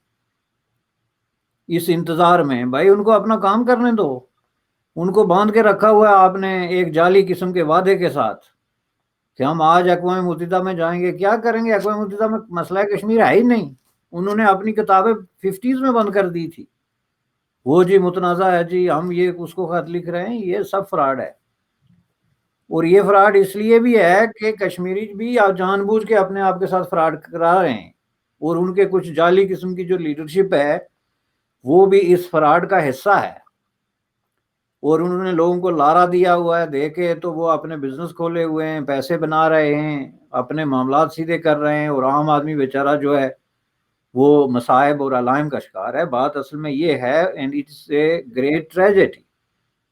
اس انتظار میں. بھائی ان کو اپنا کام کرنے دو. ان کو باندھ کے رکھا ہوا ہے آپ نے ایک جعلی قسم کے وعدے کے ساتھ کہ ہم آج اقوام متحدہ میں جائیں گے. کیا کریں گے اقوام متحدہ میں؟ مسئلہ کشمیر ہے ہی نہیں. انہوں نے اپنی کتابیں 50s میں بند کر دی تھی. وہ جی متنازع ہے، جی ہم یہ اس کو خط لکھ رہے ہیں. یہ سب فراڈ ہے. اور یہ فراڈ اس لیے بھی ہے کہ کشمیری بھی جان بوجھ کے اپنے آپ کے ساتھ فراڈ کرا رہے ہیں، اور ان کے کچھ جعلی قسم کی جو لیڈرشپ ہے وہ بھی اس فراڈ کا حصہ ہے. اور انہوں نے لوگوں کو لارا دیا ہوا ہے دے کے، تو وہ اپنے بزنس کھولے ہوئے ہیں، پیسے بنا رہے ہیں، اپنے معاملات سیدھے کر رہے ہیں، اور عام آدمی بیچارہ جو ہے وہ مصائب اور علائم کا شکار ہے. بات اصل میں یہ ہے، and it's a great tragedy.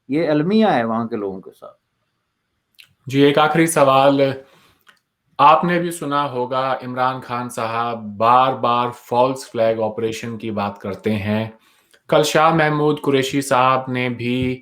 یہ المیہ ہے وہاں کے لوگوں کے ساتھ. جی ایک آخری سوال، آپ نے بھی سنا ہوگا عمران خان صاحب بار بار فالس فلیگ آپریشن کی بات کرتے ہیں. کل شاہ محمود قریشی صاحب نے بھی